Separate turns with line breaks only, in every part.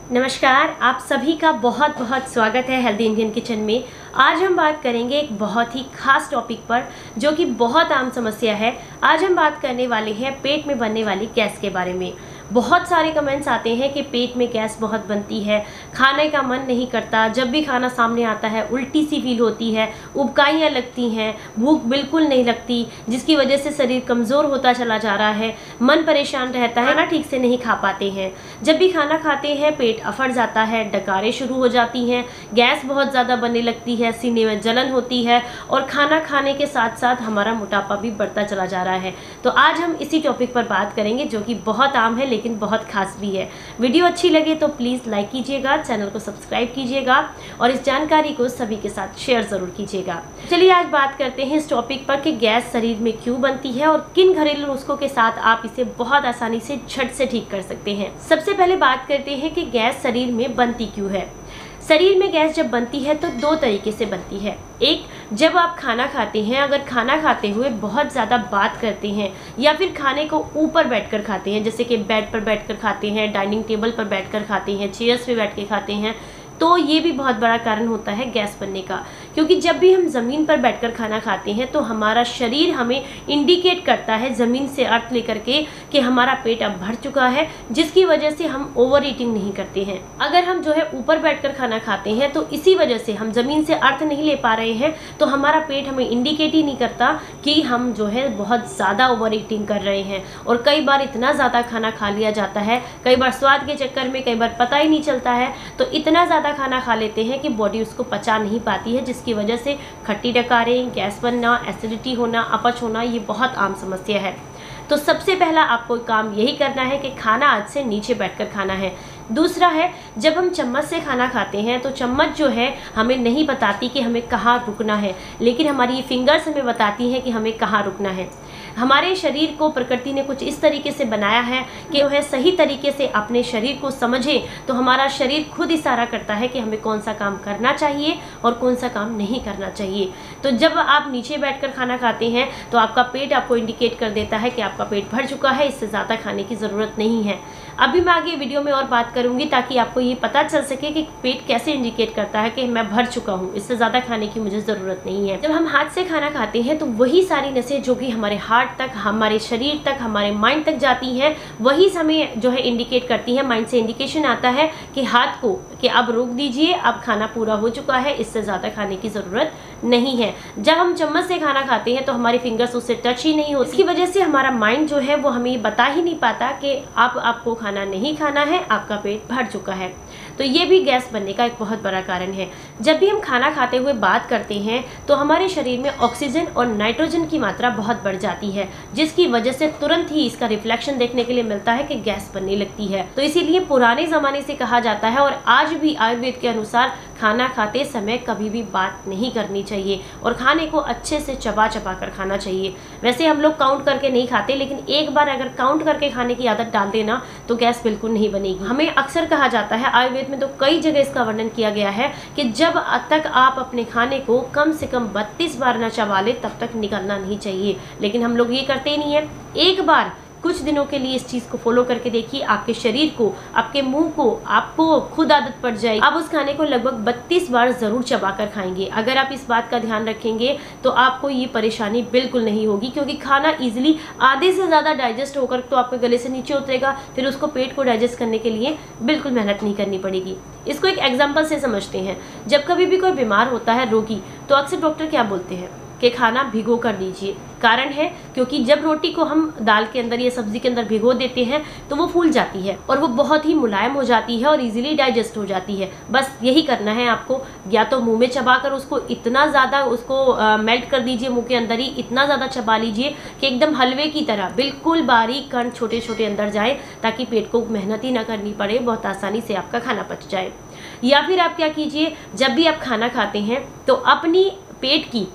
नमस्कार, आप सभी का बहुत बहुत स्वागत है हेल्दी इंडियन किचन में। आज हम बात करेंगे एक बहुत ही खास टॉपिक पर जो कि बहुत आम समस्या है। आज हम बात करने वाले हैं पेट में बनने वाली गैस के बारे में। बहुत सारे कमेंट्स आते हैं कि पेट में गैस बहुत बनती है, खाने का मन नहीं करता, जब भी खाना सामने आता है उल्टी सी फील होती है, उबकाइयाँ लगती हैं, भूख बिल्कुल नहीं लगती, जिसकी वजह से शरीर कमज़ोर होता चला जा रहा है, मन परेशान रहता है, खाना ठीक से नहीं खा पाते हैं। जब भी खाना खाते हैं पेट अफड़ जाता है, डकारें शुरू हो जाती हैं, गैस बहुत ज़्यादा बनने लगती है, सीने में जलन होती है और खाना खाने के साथ साथ हमारा मोटापा भी बढ़ता चला जा रहा है। तो आज हम इसी टॉपिक पर बात करेंगे जो कि बहुत आम है लेकिन बहुत खास भी है। वीडियो अच्छी लगे तो प्लीज़ लाइक कीजिएगा, चैनल को सब्सक्राइब कीजिएगा और इस जानकारी को सभी के साथ शेयर ज़रूर कीजिएगा। चलिए आज बात करते हैं इस टॉपिक पर कि गैस शरीर में क्यों बनती है और किन घरेलू नुस्खों के साथ आप इसे बहुत आसानी से झट से ठीक कर सकते हैं। सबसे पहले बात करते हैं कि गैस शरीर में बनती क्यों है। शरीर में गैस जब बनती है तो दो तरीके से बनती है। एक, जब आप खाना खाते हैं, अगर खाना खाते हुए बहुत ज़्यादा बात करते हैं या फिर खाने को ऊपर बैठकर खाते हैं, जैसे कि बेड पर बैठकर खाते हैं, डाइनिंग टेबल पर बैठकर खाते हैं, चेयर्स पे बैठ के खाते हैं, तो ये भी बहुत बड़ा कारण होता है गैस बनने का। क्योंकि जब भी हम ज़मीन पर बैठकर खाना खाते हैं तो हमारा शरीर हमें इंडिकेट करता है ज़मीन से अर्थ लेकर के कि हमारा पेट अब भर चुका है, जिसकी वजह से हम ओवर ईटिंग नहीं करते हैं। अगर हम जो है ऊपर बैठकर खाना खाते हैं तो इसी वजह से हम ज़मीन से अर्थ नहीं ले पा रहे हैं, तो हमारा पेट हमें इंडिकेट ही नहीं करता कि हम जो है बहुत ज़्यादा ओवर ईटिंग कर रहे हैं। और कई बार इतना ज़्यादा खाना खा लिया जाता है, कई बार स्वाद के चक्कर में, कई बार पता ही नहीं चलता है, तो इतना ज़्यादा खाना खा लेते हैं कि बॉडी उसको पचा नहीं पाती है, जिसकी वजह से खट्टी डकारें, गैस बनना, एसिडिटी होना, अपच होना, ये बहुत आम समस्या है। तो सबसे पहला आपको काम यही करना है कि खाना आज से नीचे बैठकर खाना है। दूसरा है, जब हम चम्मच से खाना खाते हैं तो चम्मच जो है हमें नहीं बताती कि हमें कहाँ रुकना है, लेकिन हमारी ये फिंगर्स हमें बताती हैं कि हमें कहाँ रुकना है। हमारे शरीर को प्रकृति ने कुछ इस तरीके से बनाया है कि जो है सही तरीके से अपने शरीर को समझे तो हमारा शरीर खुद इशारा करता है कि हमें कौन सा काम करना चाहिए और कौन सा काम नहीं करना चाहिए। तो जब आप नीचे बैठकर खाना खाते हैं तो आपका पेट आपको इंडिकेट कर देता है कि आपका पेट भर चुका है, इससे ज़्यादा खाने की ज़रूरत नहीं है। अभी मैं आगे वीडियो में और बात करूंगी ताकि आपको ये पता चल सके कि पेट कैसे इंडिकेट करता है कि मैं भर चुका हूँ, इससे ज़्यादा खाने की मुझे ज़रूरत नहीं है। जब हम हाथ से खाना खाते हैं तो वही सारी नसें जो कि हमारे हार्ट तक, हमारे शरीर तक, हमारे माइंड तक जाती हैं, वही समय जो है इंडिकेट करती है। माइंड से इंडिकेशन आता है कि हाथ को कि अब रोक दीजिए, अब खाना पूरा हो चुका है, इससे ज़्यादा खाने की ज़रूरत नहीं है। जब हम चम्मच से खाना खाते हैं तो हमारी फिंगर्स उससे टच ही नहीं होती, इसकी वजह से हमारा माइंड जो है वो हमें बता ही नहीं पाता कि आपको खाना नहीं खाना है, आपका पेट भर चुका है। तो ये भी गैस बनने का एक बहुत बड़ा कारण है। जब भी हम खाना खाते हुए बात करते हैं तो हमारे शरीर में ऑक्सीजन और नाइट्रोजन की मात्रा बहुत बढ़ जाती है, जिसकी वजह से तुरंत ही इसका रिफ्लेक्शन देखने के लिए मिलता है कि गैस बनने लगती है। तो इसीलिए पुराने ज़माने से कहा जाता है और आज भी आयुर्वेद के अनुसार खाना खाते समय कभी भी बात नहीं करनी चाहिए और खाने को अच्छे से चबा चबा कर खाना चाहिए। वैसे हम लोग काउंट करके नहीं खाते, लेकिन एक बार अगर काउंट करके खाने की आदत डाल देना तो गैस बिल्कुल नहीं बनेगी। हमें अक्सर कहा जाता है, आयुर्वेद में तो कई जगह इसका वर्णन किया गया है कि जब तक आप अपने खाने को कम से कम 32 बार न चबा ले तब तक निकलना नहीं चाहिए, लेकिन हम लोग ये करते ही नहीं है। एक बार कुछ दिनों के लिए इस चीज़ को फॉलो करके देखिए, आपके शरीर को, आपके मुंह को, आपको खुद आदत पड़ जाएगी। आप उस खाने को लगभग 32 बार ज़रूर चबाकर खाएंगे। अगर आप इस बात का ध्यान रखेंगे तो आपको ये परेशानी बिल्कुल नहीं होगी, क्योंकि खाना इजीली आधे से ज़्यादा डाइजेस्ट होकर तो आपके गले से नीचे उतरेगा, फिर उसको पेट को डाइजेस्ट करने के लिए बिल्कुल मेहनत नहीं करनी पड़ेगी। इसको एक एग्जाम्पल से समझते हैं। जब कभी भी कोई बीमार होता है, रोगी, तो अक्सर डॉक्टर क्या बोलते हैं कि खाना भिगो कर दीजिए। कारण है क्योंकि जब रोटी को हम दाल के अंदर या सब्जी के अंदर भिगो देते हैं तो वो फूल जाती है और वो बहुत ही मुलायम हो जाती है और इजीली डाइजेस्ट हो जाती है। बस यही करना है आपको, या तो मुंह में चबाकर उसको इतना ज़्यादा उसको मेल्ट कर दीजिए, मुंह के अंदर ही इतना ज़्यादा चबा लीजिए कि एकदम हलवे की तरह बिल्कुल बारीक कण छोटे छोटे अंदर जाए, ताकि पेट को मेहनत ही ना करनी पड़े, बहुत आसानी से आपका खाना पच जाए। या फिर आप क्या कीजिए, जब भी आप खाना खाते हैं तो अपनी पेट की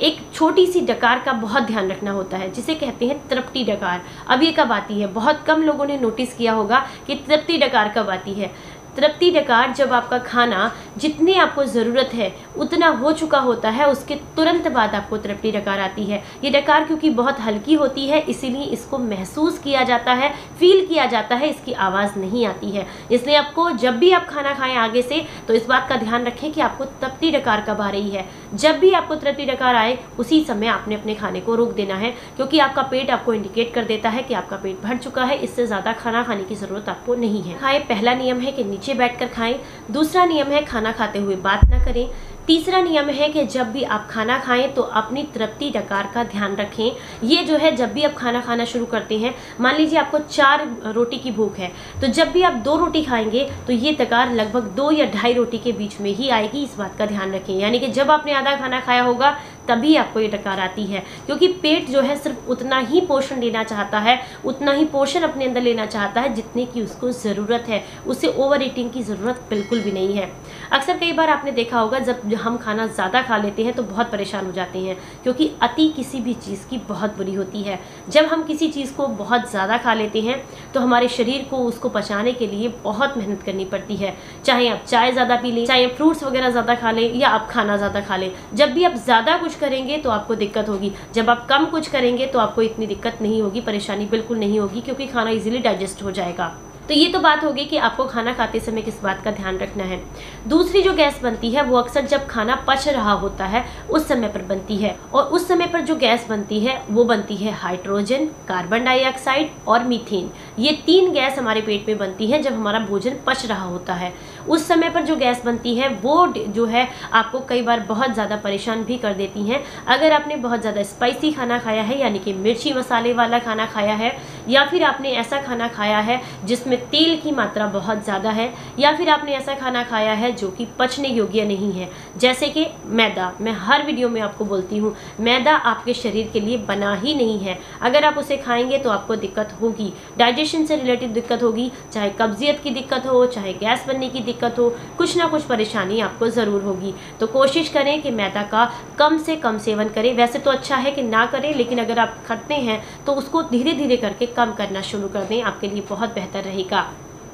एक छोटी सी डकार का बहुत ध्यान रखना होता है, जिसे कहते हैं तृप्ति डकार। अब ये कब आती है? बहुत कम लोगों ने नोटिस किया होगा कि तृप्ति डकार कब आती है। तृप्ति डकार जब आपका खाना जितनी आपको ज़रूरत है उतना हो चुका होता है, उसके तुरंत बाद आपको तृप्ति डकार आती है। ये डकार क्योंकि बहुत हल्की होती है इसीलिए इसको महसूस किया जाता है, फील किया जाता है, इसकी आवाज़ नहीं आती है। इसलिए आपको जब भी आप खाना खाएं आगे से तो इस बात का ध्यान रखें कि आपको तृप्ति डकार कब आ रही है। जब भी आपको तृप्ति डकार आए उसी समय आपने अपने खाने को रोक देना है, क्योंकि आपका पेट आपको इंडिकेट कर देता है कि आपका पेट भर चुका है, इससे ज़्यादा खाना खाने की ज़रूरत आपको नहीं है। खाएं, पहला नियम है कि नीचे बैठकर खाएं। दूसरा नियम है खाना खाते हुए बात ना करें। तीसरा नियम है कि जब भी आप खाना खाएं तो अपनी तृप्ति डकार का ध्यान रखें। ये जो है जब भी आप खाना खाना शुरू करते हैं, मान लीजिए आपको 4 रोटी की भूख है, तो जब भी आप 2 रोटी खाएंगे तो ये डकार लगभग 2 या 2.5 रोटी के बीच में ही आएगी, इस बात का ध्यान रखें। यानी कि जब आपने आधा खाना खाया होगा तभी आपको ये डकार आती है, क्योंकि पेट जो है सिर्फ उतना ही पोषण लेना चाहता है, उतना ही पोषण अपने अंदर लेना चाहता है जितने की उसको ज़रूरत है। उसे ओवर ईटिंग की ज़रूरत बिल्कुल भी नहीं है। अक्सर कई बार आपने देखा होगा जब हम खाना ज़्यादा खा लेते हैं तो बहुत परेशान हो जाते हैं, क्योंकि अति किसी भी चीज़ की बहुत बुरी होती है। जब हम किसी चीज़ को बहुत ज़्यादा खा लेते हैं तो हमारे शरीर को उसको पचाने के लिए बहुत मेहनत करनी पड़ती है। चाहे आप चाय ज़्यादा पी लें, चाहे फ्रूट्स वगैरह ज़्यादा खा लें, या आप खाना ज़्यादा खा लें, जब भी आप ज़्यादा कुछ करेंगे तो आपको दिक्कत होगी। जब आप कम कुछ करेंगे तो आपको इतनी दिक्कत नहीं होगी, परेशानी बिल्कुल नहीं होगी, क्योंकि खाना इजीली डाइजेस्ट हो जाएगा। तो ये तो बात होगी कि आपको खाना खाते समय किस बात का ध्यान रखना है। दूसरी जो गैस बनती है वो अक्सर जब खाना पच रहा होता है उस समय पर बनती है, और उस समय पर जो गैस बनती है वो बनती है हाइड्रोजन, कार्बन डाइऑक्साइड और मीथेन। ये 3 गैस हमारे पेट में बनती है जब हमारा भोजन पच रहा होता है। उस समय पर जो गैस बनती है वो जो है आपको कई बार बहुत ज़्यादा परेशान भी कर देती हैं। अगर आपने बहुत ज़्यादा स्पाइसी खाना खाया है, यानी कि मिर्ची मसाले वाला खाना खाया है, या फिर आपने ऐसा खाना खाया है जिसमें तेल की मात्रा बहुत ज़्यादा है, या फिर आपने ऐसा खाना खाया है जो कि पचने योग्य नहीं है, जैसे कि मैदा। मैं हर वीडियो में आपको बोलती हूँ मैदा आपके शरीर के लिए बना ही नहीं है। अगर आप उसे खाएंगे तो आपको दिक्कत होगी, डाइजेशन से रिलेटेड दिक्कत होगी, चाहे कब्जियत की दिक्कत हो, चाहे गैस बनने की दिक्कत हो, कुछ ना कुछ परेशानी आपको ज़रूर होगी। तो कोशिश करें कि मैदा का कम से कम सेवन करें। वैसे तो अच्छा है कि ना करें, लेकिन अगर आप खाते हैं तो उसको धीरे धीरे करके कम करना शुरू कर दें, आपके लिए बहुत बेहतर रहेगा।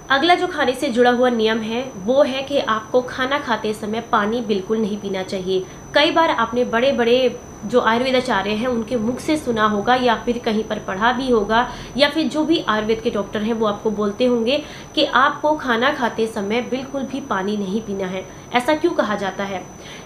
अगला जो खाने से जुड़ा हुआ नियम है वो है कि आपको खाना खाते समय पानी बिल्कुल नहीं पीना चाहिए। कई बार आपने बड़े बड़े जो आयुर्वेदाचार्य हैं उनके मुख से सुना होगा, या फिर कहीं पर पढ़ा भी होगा, या फिर जो भी आयुर्वेद के डॉक्टर हैं वो आपको बोलते होंगे कि आपको खाना खाते समय बिल्कुल भी पानी नहीं पीना है। ऐसा क्यों कहा जाता है?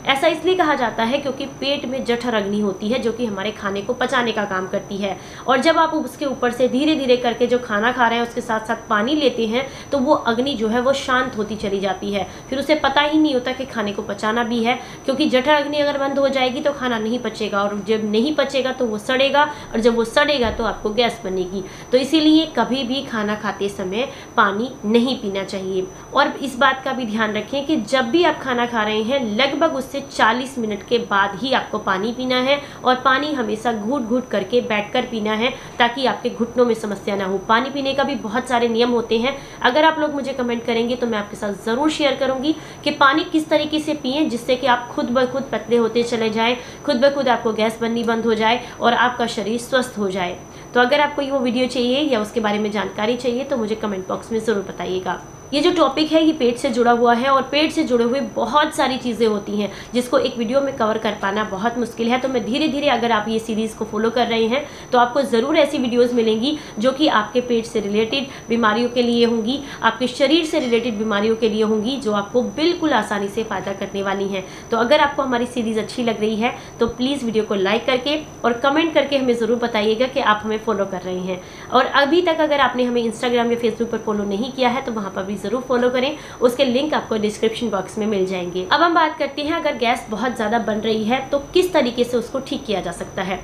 ऐसा इसलिए कहा जाता है क्योंकि पेट में जठर अग्नि होती है जो कि हमारे खाने को पचाने का काम करती है, और जब आप उसके ऊपर से धीरे धीरे करके जो खाना खा रहे हैं उसके साथ साथ पानी लेते हैं तो वो अग्नि जो है वो शांत होती चली जाती है। फिर उसे पता ही नहीं होता कि खाने को पचाना भी है, क्योंकि जठर अग्नि अगर बंद हो जाएगी तो खाना नहीं पचेगा, और जब नहीं पचेगा तो वो सड़ेगा, और जब वो सड़ेगा तो आपको गैस बनेगी। तो इसीलिए कभी भी खाना खाते समय पानी नहीं पीना चाहिए। और इस बात का भी ध्यान रखें कि जब भी आप खाना खा रहे हैं लगभग उससे 40 मिनट के बाद ही आपको पानी पीना है, और पानी हमेशा घूट घूट करके बैठकर पीना है ताकि आपके घुटनों में समस्या ना हो। पानी पीने का भी बहुत सारे नियम होते हैं, अगर आप लोग मुझे कमेंट करेंगे तो मैं आपके साथ ज़रूर शेयर करूंगी कि पानी किस तरीके से पिएं जिससे कि आप खुद ब खुद पतले होते चले जाएं, खुद ब खुद आपको गैस बननी बंद हो जाए और आपका शरीर स्वस्थ हो जाए। तो अगर आपको ये वो वीडियो चाहिए या उसके बारे में जानकारी चाहिए तो मुझे कमेंट बॉक्स में ज़रूर बताइएगा। ये जो टॉपिक है ये पेट से जुड़ा हुआ है, और पेट से जुड़े हुए बहुत सारी चीज़ें होती हैं जिसको एक वीडियो में कवर कर पाना बहुत मुश्किल है। तो मैं धीरे धीरे, अगर आप ये सीरीज़ को फॉलो कर रहे हैं तो आपको ज़रूर ऐसी वीडियोस मिलेंगी जो कि आपके पेट से रिलेटेड बीमारियों के लिए होंगी, आपके शरीर से रिलेटेड बीमारियों के लिए होंगी, जो आपको बिल्कुल आसानी से फ़ायदा करने वाली हैं। तो अगर आपको हमारी सीरीज़ अच्छी लग रही है तो प्लीज़ वीडियो को लाइक करके और कमेंट करके हमें ज़रूर बताइएगा कि आप हमें फॉलो कर रहे हैं। और अभी तक अगर आपने हमें इंस्टाग्राम या फेसबुक पर फॉलो नहीं किया है तो वहाँ पर भी ज़रूर फॉलो करें, उसके लिंक आपको डिस्क्रिप्शन बॉक्स में मिल जाएंगे। अब हम बात करते हैं अगर गैस बहुत ज़्यादा बन रही है तो किस तरीके से उसको ठीक किया जा सकता है।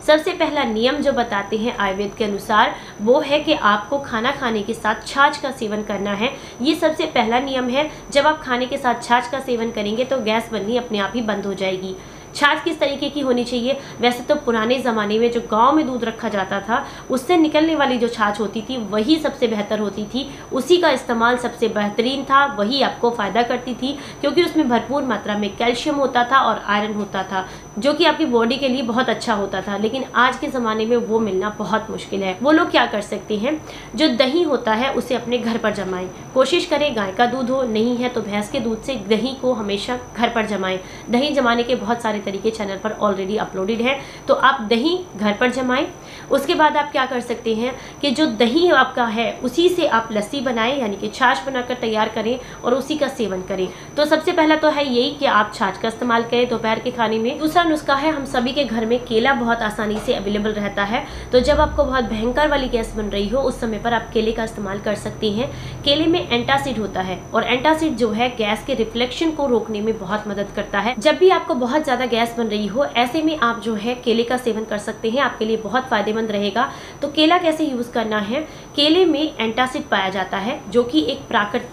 सबसे पहला नियम जो बताते हैं आयुर्वेद के अनुसार वो है कि आपको खाना खाने के साथ छाछ का सेवन करना है। ये सबसे पहला नियम है। जब आप खाने के साथ छाछ का सेवन करेंगे तो गैस बननी अपने आप ही बंद हो जाएगी। छाछ किस तरीके की होनी चाहिए? वैसे तो पुराने ज़माने में जो गांव में दूध रखा जाता था उससे निकलने वाली जो छाछ होती थी वही सबसे बेहतर होती थी, उसी का इस्तेमाल सबसे बेहतरीन था, वही आपको फ़ायदा करती थी क्योंकि उसमें भरपूर मात्रा में कैल्शियम होता था और आयरन होता था जो कि आपकी बॉडी के लिए बहुत अच्छा होता था। लेकिन आज के ज़माने में वो मिलना बहुत मुश्किल है। वो लोग क्या कर सकते हैं, जो दही होता है उसे अपने घर पर जमाएं। कोशिश करें गाय का दूध हो, नहीं है तो भैंस के दूध से दही को हमेशा घर पर जमाएं। दही जमाने के बहुत सारे तरीके चैनल पर ऑलरेडी अपलोडेड है, तो आप दही घर पर जमाएं। उसके बाद आप क्या कर सकते हैं कि जो दही आपका है उसी से आप लस्सी बनाएं, यानी कि छाछ बनाकर तैयार करें और उसी का सेवन करें। तो सबसे पहला तो है यही कि आप छाछ का इस्तेमाल करें दोपहर के खाने में। दूसरा नुस्खा है, हम सभी के घर में केला बहुत आसानी से अवेलेबल रहता है, तो जब आपको बहुत भयंकर वाली गैस बन रही हो उस समय पर आप केले का इस्तेमाल कर सकते हैं। केले में एंटासिड होता है और एंटासिड जो है गैस के रिफ्लेक्शन को रोकने में बहुत मदद करता है। जब भी आपको बहुत ज़्यादा गैस बन रही हो ऐसे में आप जो है केले का सेवन कर सकते हैं, आपके लिए बहुत फायदेमंद रहेगा। तो केला कैसे यूज़ करना है? केले में एंटासिड पाया जाता है जो कि एक प्राकृतिक,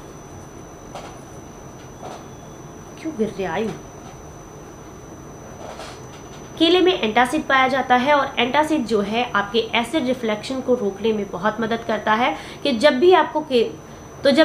क्यों गिर रहा है? केले में एंटासिड पाया जाता है और एंटासिड जो है आपके एसिड रिफ्लेक्शन को रोकने में बहुत मदद करता है कि जब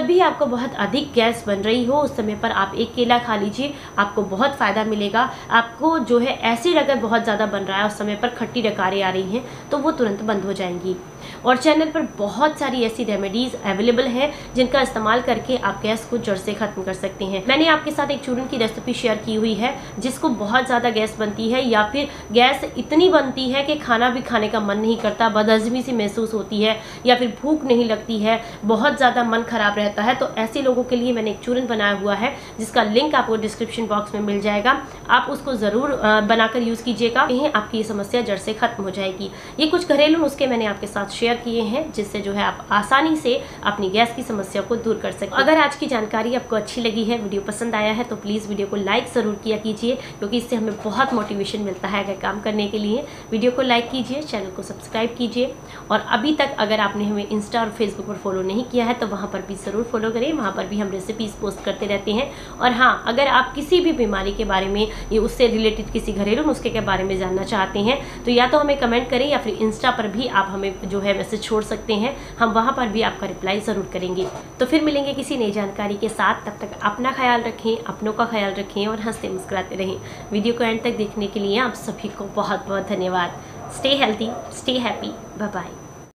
भी आपको बहुत अधिक गैस बन रही हो उस समय पर आप एक केला खा लीजिए, आपको बहुत फ़ायदा मिलेगा। आपको जो है एसिड अगर बहुत ज़्यादा बन रहा है उस समय पर खट्टी डकारें आ रही हैं तो वो तुरंत बंद हो जाएंगी। और चैनल पर बहुत सारी ऐसी रेमेडीज़ अवेलेबल हैं जिनका इस्तेमाल करके आप गैस को जड़ से ख़त्म कर सकते हैं। मैंने आपके साथ एक चूरन की रेसिपी शेयर की हुई है, जिसको बहुत ज़्यादा गैस बनती है या फिर गैस इतनी बनती है कि खाना भी खाने का मन नहीं करता, बदहज़मी सी महसूस होती है या फिर भूख नहीं लगती है, बहुत ज़्यादा मन खराब रहता है, तो ऐसे लोगों के लिए मैंने एक चूरन बनाया हुआ है जिसका लिंक आपको डिस्क्रिप्शन बॉक्स में मिल जाएगा। आप उसको ज़रूर बनाकर यूज़ कीजिएगा, आपकी ये समस्या जड़ से ख़त्म हो जाएगी। ये कुछ घरेलू नुस्खे मैंने आपके साथ शेयर किए हैं जिससे जो है आप आसानी से अपनी गैस की समस्या को दूर कर सकते हैं। अगर आज की जानकारी आपको अच्छी लगी है, वीडियो पसंद आया है, तो प्लीज़ वीडियो को लाइक ज़रूर किया कीजिए क्योंकि इससे हमें बहुत मोटिवेशन मिलता है अगर काम करने के लिए। वीडियो को लाइक कीजिए, चैनल को सब्सक्राइब कीजिए और अभी तक अगर आपने हमें इंस्टा और फेसबुक पर फॉलो नहीं किया है तो वहाँ पर भी ज़रूर फॉलो करें, वहाँ पर भी हम रेसिपीज़ पोस्ट करते रहते हैं। और हाँ, अगर आप किसी भी बीमारी के बारे में या उससे रिलेटेड किसी घरेलू नुस्खे के बारे में जानना चाहते हैं तो या तो हमें कमेंट करें या फिर इंस्टा पर भी आप हमें जो है मैसेज छोड़ सकते हैं, हम वहाँ पर भी आपका रिप्लाई ज़रूर करेंगे। तो फिर मिलेंगे किसी नई जानकारी के साथ, तब तक अपना ख्याल रखें, अपनों का ख्याल रखें और हंसते मुस्कुराते रहें। वीडियो को एंड तक देखने के लिए आप सभी को बहुत बहुत धन्यवाद। Stay healthy, stay happy, bye bye.